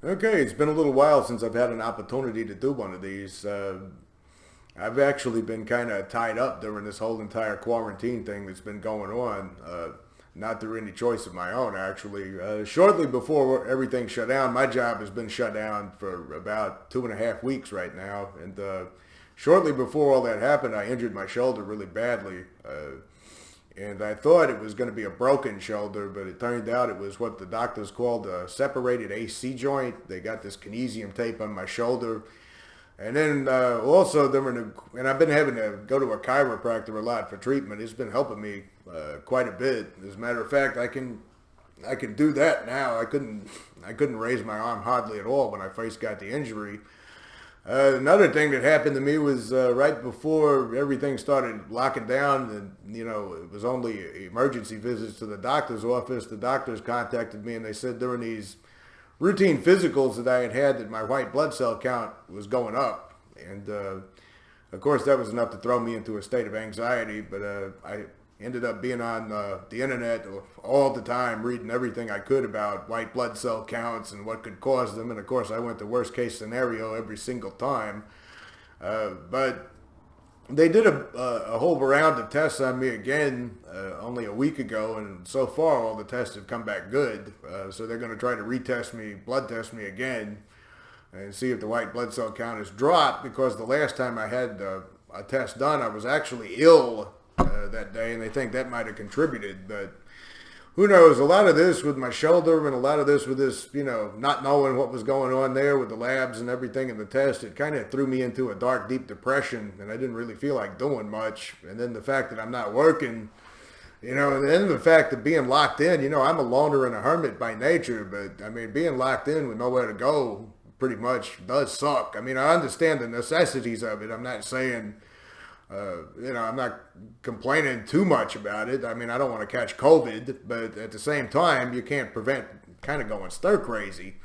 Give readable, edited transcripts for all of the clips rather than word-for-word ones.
Okay, it's been a little while since I've had an opportunity to do one of these. I've actually been kind of tied up during this whole entire quarantine thing that's been going on. Not through any choice of my own, actually. Shortly before everything shut down, my job has been shut down for about 2.5 weeks right now. And shortly before all that happened, I injured my shoulder really badly. And I thought it was going to be a broken shoulder, but it turned out it was what the doctors called a separated AC joint. They got this kinesium tape on my shoulder. And then also, and I've been having to go to a chiropractor a lot for treatment. It's been helping me quite a bit. As a matter of fact, I can do that now. I couldn't raise my arm hardly at all when I first got the injury. Another thing that happened to me was right before everything started locking down, and it was only emergency visits to the doctor's office. The doctors contacted me and they said during these routine physicals that I had that my white blood cell count was going up, and of course that was enough to throw me into a state of anxiety. But I ended up being on the internet all the time, reading everything I could about white blood cell counts and what could cause them. And of course, I went to worst case scenario every single time. But they did a whole round of tests on me again only a week ago, and so far all the tests have come back good. So they're going to try to blood test me again, and see if the white blood cell count has dropped, because the last time I had a test done, I was actually ill that day, and they think that might have contributed. But who knows? A lot of this with my shoulder, and a lot of this with this, not knowing what was going on there with the labs and everything in the test, it kind of threw me into a dark, deep depression, and I didn't really feel like doing much. And then the fact that I'm not working, and then the fact that being locked in, I'm a loner and a hermit by nature, but I mean, being locked in with nowhere to go pretty much does suck. I mean, I understand the necessities of it. I'm not saying, I'm not complaining too much about it. I mean, I don't want to catch COVID, but at the same time, you can't prevent kind of going stir crazy.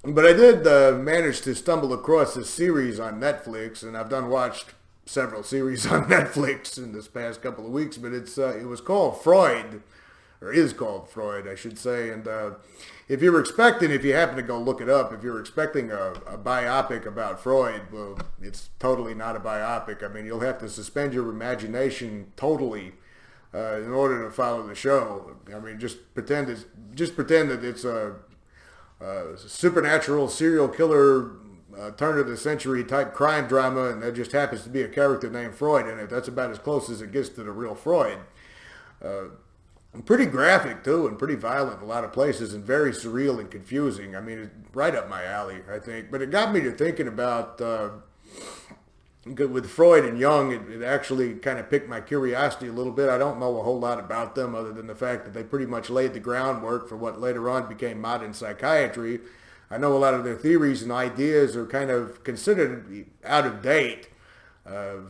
But I did manage to stumble across this series on Netflix, and I've watched several series on Netflix in this past couple of weeks, but it was called Freud, or is called Freud, I should say. And if you happen to go look it up, if you're expecting a biopic about Freud, well, it's totally not a biopic. I mean, you'll have to suspend your imagination totally in order to follow the show. I mean, just pretend that it's a supernatural serial killer turn of the century type crime drama, and there just happens to be a character named Freud in it. That's about as close as it gets to the real Freud. Pretty graphic too, and pretty violent in a lot of places, and very surreal and confusing. I mean, it's right up my alley, I think. But it got me to thinking about, with Freud and Jung, it actually kind of piqued my curiosity a little bit. I don't know a whole lot about them other than the fact that they pretty much laid the groundwork for what later on became modern psychiatry. I know a lot of their theories and ideas are kind of considered out of date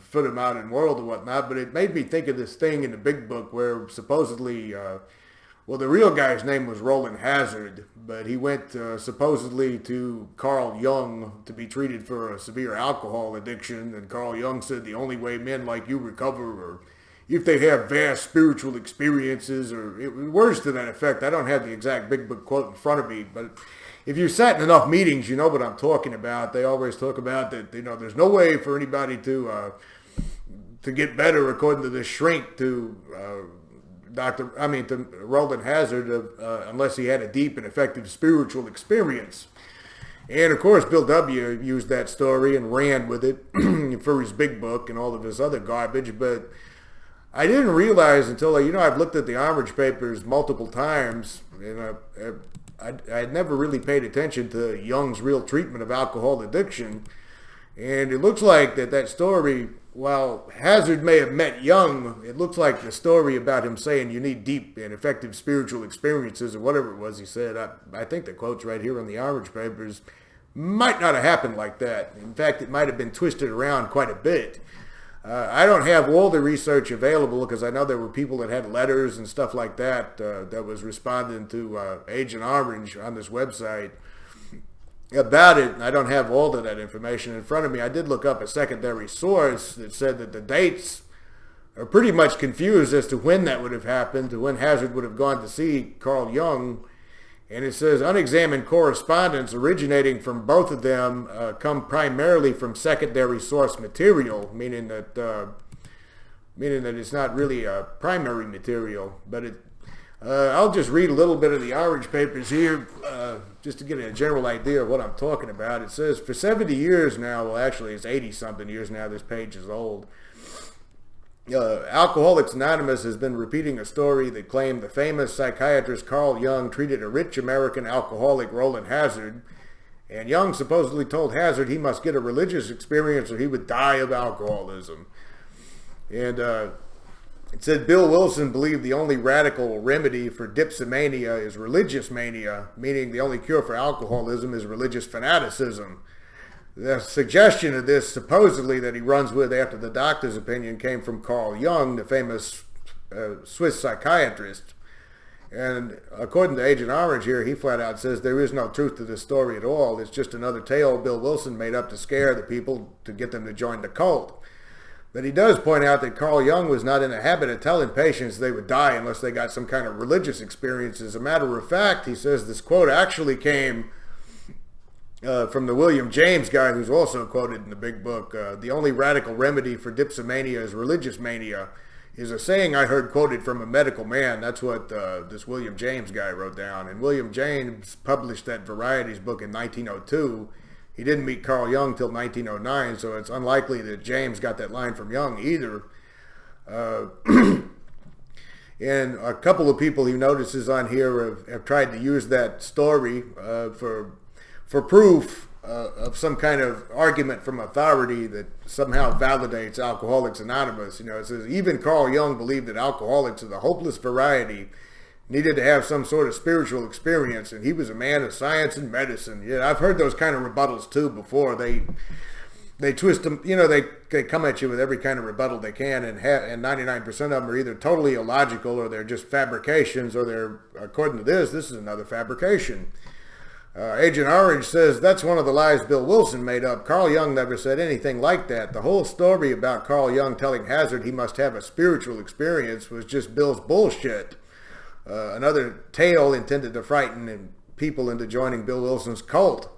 for the modern world and whatnot, but it made me think of this thing in the Big Book where supposedly, the real guy's name was Rowland Hazard, but he went supposedly to Carl Jung to be treated for a severe alcohol addiction, and Carl Jung said the only way men like you recover are if they have vast spiritual experiences, or words to that effect. I don't have the exact Big Book quote in front of me, but if you've sat in enough meetings, you know what I'm talking about. They always talk about that, there's no way for anybody to get better, according to this shrink, to Rowland Hazard, unless he had a deep and effective spiritual experience. And of course, Bill W. used that story and ran with it for his Big Book and all of his other garbage. But I didn't realize until, I've looked at the Orange Papers multiple times, and I had never really paid attention to Jung's real treatment of alcohol addiction. And it looks like that story, while Hazard may have met Jung, it looks like the story about him saying you need deep and effective spiritual experiences, or whatever it was he said, I think the quote's right here on the Orange Papers, might not have happened like that. In fact, it might have been twisted around quite a bit. I don't have all the research available, because I know there were people that had letters and stuff like that that was responding to Agent Orange on this website about it. And I don't have all of that information in front of me. I did look up a secondary source that said that the dates are pretty much confused as to when that would have happened, to when Hazard would have gone to see Carl Jung. And it says unexamined correspondence originating from both of them come primarily from secondary source material, meaning that it's not really a primary material. But I'll just read a little bit of the orange papers here, just to get a general idea of what I'm talking about. It says for 70 years now, well actually it's 80-something years now, this page is old. Alcoholics Anonymous has been repeating a story that claimed the famous psychiatrist Carl Jung treated a rich American alcoholic, Rowland Hazard, and Jung supposedly told Hazard he must get a religious experience or he would die of alcoholism. And it said Bill Wilson believed the only radical remedy for dipsomania is religious mania, meaning the only cure for alcoholism is religious fanaticism. The suggestion of this, supposedly, that he runs with after the doctor's opinion came from Carl Jung, the famous Swiss psychiatrist. And according to Agent Orange here, he flat out says there is no truth to this story at all. It's just another tale Bill Wilson made up to scare the people to get them to join the cult. But he does point out that Carl Jung was not in the habit of telling patients they would die unless they got some kind of religious experience. As a matter of fact, he says this quote actually came from the William James guy, who's also quoted in the Big Book. The only radical remedy for dipsomania is religious mania, is a saying I heard quoted from a medical man. That's what this William James guy wrote down. And William James published that Varieties book in 1902. He didn't meet Carl Jung till 1909, so it's unlikely that James got that line from Jung either. And a couple of people he notices on here have tried to use that story for proof of some kind of argument from authority that somehow validates Alcoholics Anonymous. You know, it says even Carl Jung believed that alcoholics of the hopeless variety needed to have some sort of spiritual experience, and he was a man of science and medicine. Yeah, I've heard those kind of rebuttals too before. They twist them, you know, they come at you with every kind of rebuttal they can, and 99% of them are either totally illogical or they're just fabrications, or they're, according to this is another fabrication. Agent Orange says that's one of the lies Bill Wilson made up. Carl Jung never said anything like that. The whole story about Carl Jung telling Hazard he must have a spiritual experience was just Bill's bullshit. Another tale intended to frighten people into joining Bill Wilson's cult.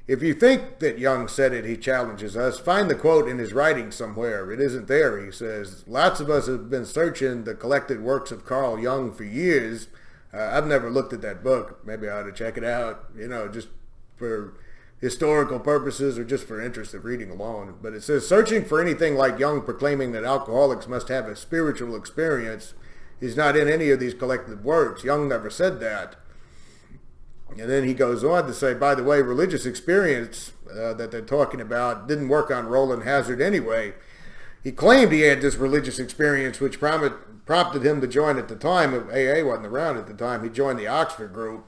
If you think that Jung said it, he challenges us, find the quote in his writing somewhere. It isn't there, he says. Lots of us have been searching the collected works of Carl Jung for years. I've never looked at that book. Maybe I ought to check it out, you know, just for historical purposes or just for interest of reading alone. But it says, searching for anything like Jung proclaiming that alcoholics must have a spiritual experience is not in any of these collected works. Jung never said that. And then he goes on to say, by the way, religious experience that they're talking about didn't work on Rowland Hazard anyway. He claimed he had this religious experience, which prompted him to join at the time. AA wasn't around at the time. He joined the Oxford group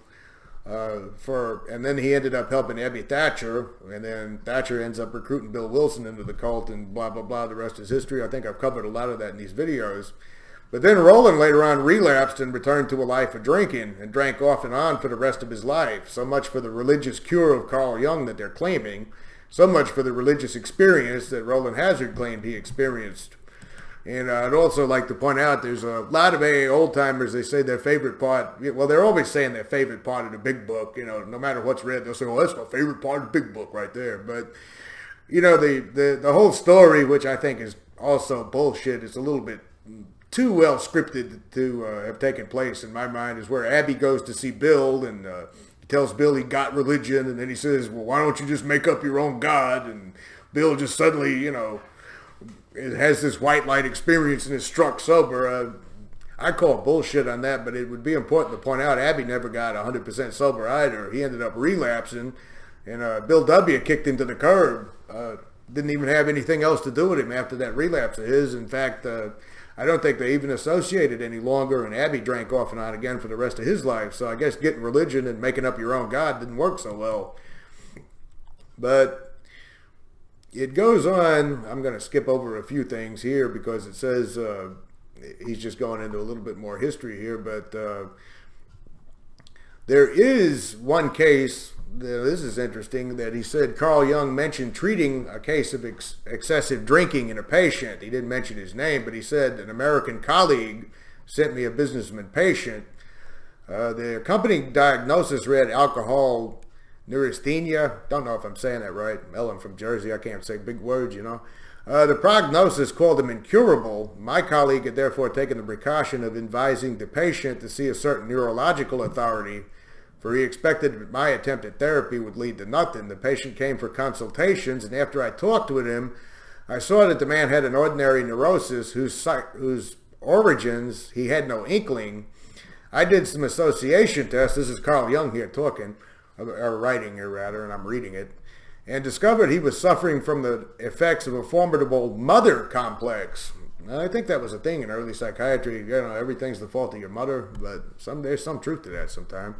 and then he ended up helping Abby Thatcher, and then Thatcher ends up recruiting Bill Wilson into the cult, and blah, blah, blah. The rest is history. I think I've covered a lot of that in these videos. But then Rowland later on relapsed and returned to a life of drinking and drank off and on for the rest of his life. So much for the religious cure of Carl Jung that they're claiming. So much for the religious experience that Rowland Hazard claimed he experienced. And I'd also like to point out there's a lot of AA old-timers, they say their favorite part, well, they're always saying their favorite part of the Big Book. You know, no matter what's read, they'll say, well, that's my favorite part of the Big Book right there. But, you know, the whole story, which I think is also bullshit, is a little bit too well scripted to have taken place in my mind, is where Abby goes to see Bill and tells Bill he got religion, and then he says, well, why don't you just make up your own God? And Bill just suddenly, you know, has this white light experience and is struck sober. I call bullshit on that, but it would be important to point out Abby never got 100% sober either. He ended up relapsing, and Bill W. kicked him to the curb. Didn't even have anything else to do with him after that relapse of his. In fact, I don't think they even associated any longer, and Abby drank off and on again for the rest of his life. So I guess getting religion and making up your own God didn't work so well. But it goes on. I'm going to skip over a few things here because it says he's just going into a little bit more history here. But there is one case, this is interesting, that he said Carl Jung mentioned treating a case of excessive drinking in a patient. He didn't mention his name, but he said an American colleague sent me a businessman patient The accompanying diagnosis read alcohol neurasthenia. Don't know if I'm saying that right. I'm from Jersey. I can't say big words, you know. The prognosis called him incurable. My colleague had therefore taken the precaution of advising the patient to see a certain neurological authority, for he expected that my attempt at therapy would lead to nothing. The patient came for consultations, and after I talked with him, I saw that the man had an ordinary neurosis whose origins he had no inkling. I did some association tests. This is Carl Jung here talking, or writing here rather, and I'm reading it, and discovered he was suffering from the effects of a formidable mother complex. Now, I think that was a thing in early psychiatry. You know, everything's the fault of your mother, but there's some truth to that sometime.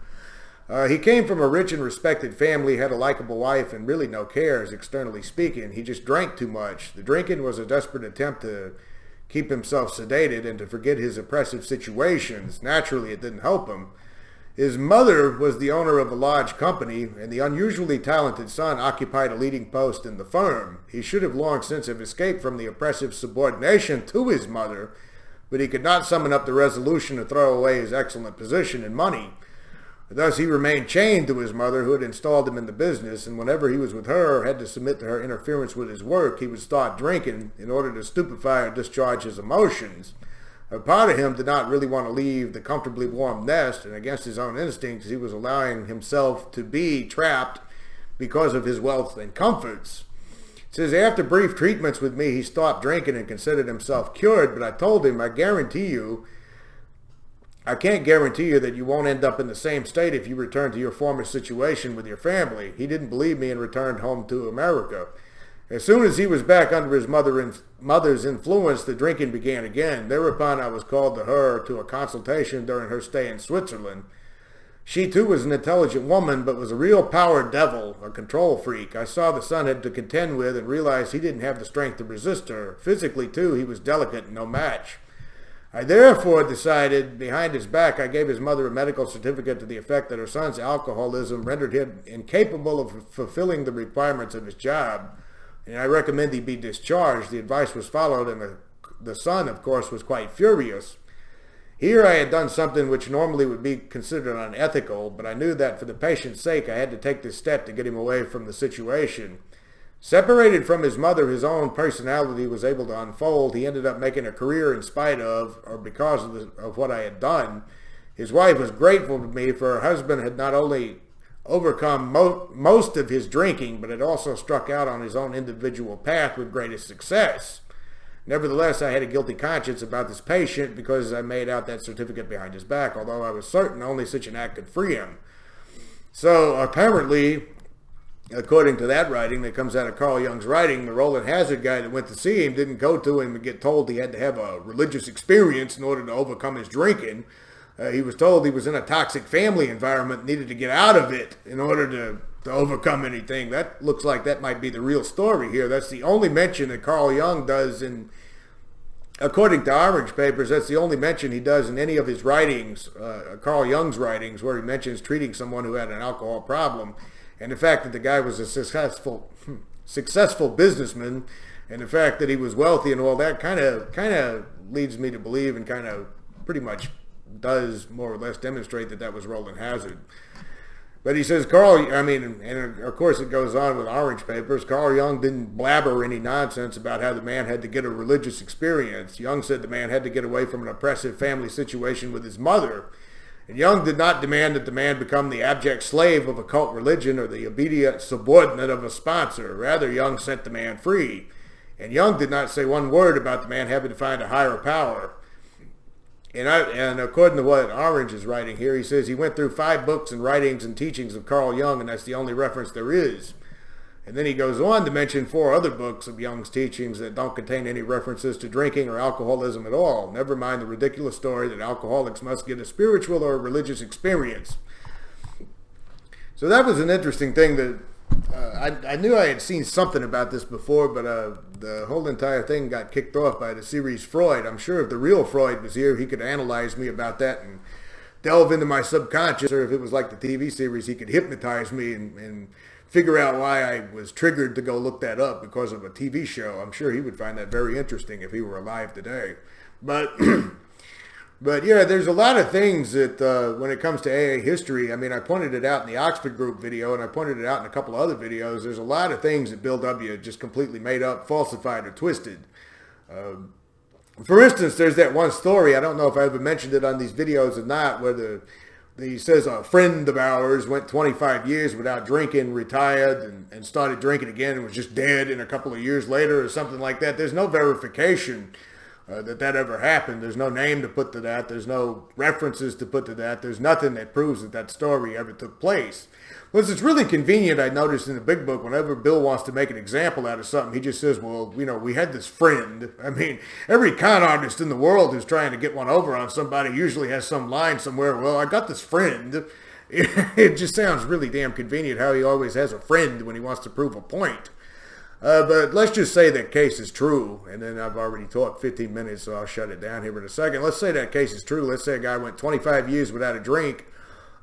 He came from a rich and respected family, had a likable wife, and really no cares, externally speaking. He just drank too much. The drinking was a desperate attempt to keep himself sedated and to forget his oppressive situations. Naturally, it didn't help him. His mother was the owner of a large company, and the unusually talented son occupied a leading post in the firm. He should have long since have escaped from the oppressive subordination to his mother, but he could not summon up the resolution to throw away his excellent position and money. Thus he remained chained to his mother, who had installed him in the business, and whenever he was with her or had to submit to her interference with his work, he would start drinking in order to stupefy or discharge his emotions. A part of him did not really want to leave the comfortably warm nest, and against his own instincts, he was allowing himself to be trapped because of his wealth and comforts. It says, after brief treatments with me, he stopped drinking and considered himself cured, but I told him, I can't guarantee you that you won't end up in the same state if you return to your former situation with your family. He didn't believe me and returned home to America. As soon as he was back under his mother's influence, the drinking began again. Thereupon I was called to her to a consultation during her stay in Switzerland. She too was an intelligent woman, but was a real power devil, a control freak. I saw the son had to contend with and realized he didn't have the strength to resist her. Physically too, he was delicate and no match. I therefore decided, behind his back, I gave his mother a medical certificate to the effect that her son's alcoholism rendered him incapable of fulfilling the requirements of his job, and I recommend he be discharged. The advice was followed, and the son, of course, was quite furious. Here I had done something which normally would be considered unethical, but I knew that for the patient's sake I had to take this step to get him away from the situation. Separated from his mother, his own personality was able to unfold. He ended up making a career in spite of, or because of what I had done. His wife was grateful to me, for her husband had not only overcome most of his drinking, but had also struck out on his own individual path with greatest success. Nevertheless, I had a guilty conscience about this patient because I made out that certificate behind his back, although I was certain only such an act could free him. So apparently, according to that writing that comes out of Carl Jung's writing, the Rowland Hazard guy that went to see him didn't go to him and get told he had to have a religious experience in order to overcome his drinking. He was told he was in a toxic family environment, needed to get out of it in order to overcome anything. That looks like that might be the real story here. That's the only mention that Carl Jung does in, according to Orange Papers, that's the only mention he does in any of his writings, Carl Jung's writings, where he mentions treating someone who had an alcohol problem. And the fact that the guy was a successful businessman, and the fact that he was wealthy and all that kind of leads me to believe, and kind of pretty much does more or less demonstrate that that was Rowland Hazard. But he says, and of course it goes on with Orange Papers, Carl Jung didn't blabber any nonsense about how the man had to get a religious experience. Jung said the man had to get away from an oppressive family situation with his mother. And Jung did not demand that the man become the abject slave of a cult religion or the obedient subordinate of a sponsor. Rather, Jung set the man free. And Jung did not say one word about the man having to find a higher power. And according to what Orange is writing here, he says he went through 5 books and writings and teachings of Carl Jung, and that's the only reference there is. And then he goes on to mention 4 other books of Jung's teachings that don't contain any references to drinking or alcoholism at all. Never mind the ridiculous story that alcoholics must get a spiritual or a religious experience. So that was an interesting thing that I knew I had seen something about this before, but the whole entire thing got kicked off by the series Freud. I'm sure if the real Freud was here, he could analyze me about that and delve into my subconscious, or if it was like the TV series, he could hypnotize me and figure out why I was triggered to go look that up because of a TV show. I'm sure he would find that very interesting if he were alive today. But But yeah, there's a lot of things that when it comes to AA history, I mean, I pointed it out in the Oxford Group video, and I pointed it out in a couple of other videos. There's a lot of things that Bill W. just completely made up, falsified, or twisted. For instance, there's that one story, I don't know if I ever mentioned it on these videos or not, where he says a friend of ours went 25 years without drinking, retired, and started drinking again and was just dead in a couple of years later or something like that. There's no verification that ever happened. There's no name to put to that. There's no references to put to that. There's nothing that proves that story ever took place. Well, it's really convenient, I noticed in the Big Book, whenever Bill wants to make an example out of something, he just says, well, we had this friend. I mean, every con artist in the world who's trying to get one over on somebody usually has some line somewhere, well, I got this friend. It just sounds really damn convenient how he always has a friend when he wants to prove a point. But let's just say that case is true, and then I've already talked 15 minutes, so I'll shut it down here in a second. Let's say that case is true. Let's say a guy went 25 years without a drink,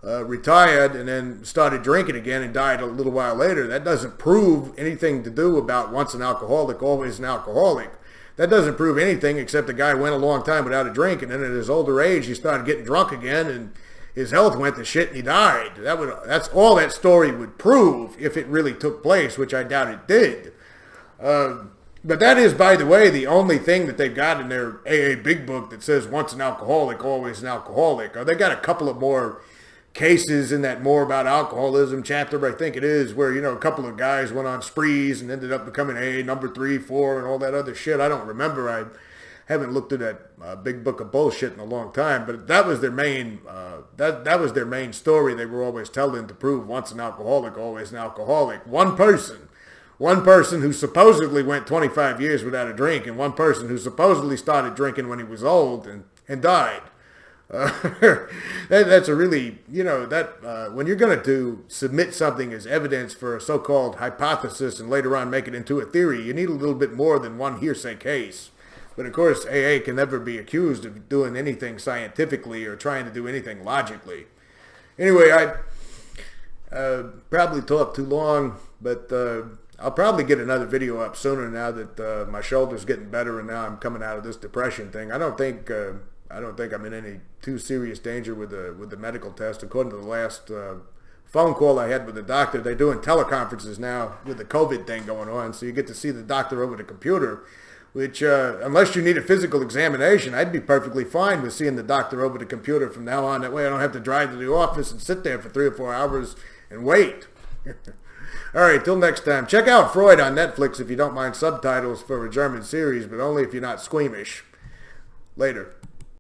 retired, and then started drinking again and died a little while later. That doesn't prove anything to do about once an alcoholic, always an alcoholic. That doesn't prove anything except the guy went a long time without a drink, and then at his older age, he started getting drunk again, and his health went to shit and he died. That's all that story would prove if it really took place, which I doubt it did. But that is, by the way, the only thing that they've got in their AA Big Book that says once an alcoholic, always an alcoholic. They got a couple of more cases in that more about alcoholism chapter, I think it is, where, a couple of guys went on sprees and ended up becoming AA number 3, 4, and all that other shit. I don't remember. I haven't looked at that Big Book of bullshit in a long time, but that was their main, that was their main story they were always telling to prove once an alcoholic, always an alcoholic. One person who supposedly went 25 years without a drink, and one person who supposedly started drinking when he was old and died. That's a really, when you're going to submit something as evidence for a so-called hypothesis and later on make it into a theory, you need a little bit more than one hearsay case. But of course, AA can never be accused of doing anything scientifically or trying to do anything logically. Anyway, I probably talked too long, but I'll probably get another video up sooner now that my shoulder's getting better and now I'm coming out of this depression thing. I don't think I'm in any too serious danger with the medical test. According to the last phone call I had with the doctor, they're doing teleconferences now with the COVID thing going on, so you get to see the doctor over the computer, which unless you need a physical examination, I'd be perfectly fine with seeing the doctor over the computer from now on. That way I don't have to drive to the office and sit there for 3 or 4 hours and wait. All right, till next time. Check out Freud on Netflix if you don't mind subtitles for a German series, but only if you're not squeamish. Later.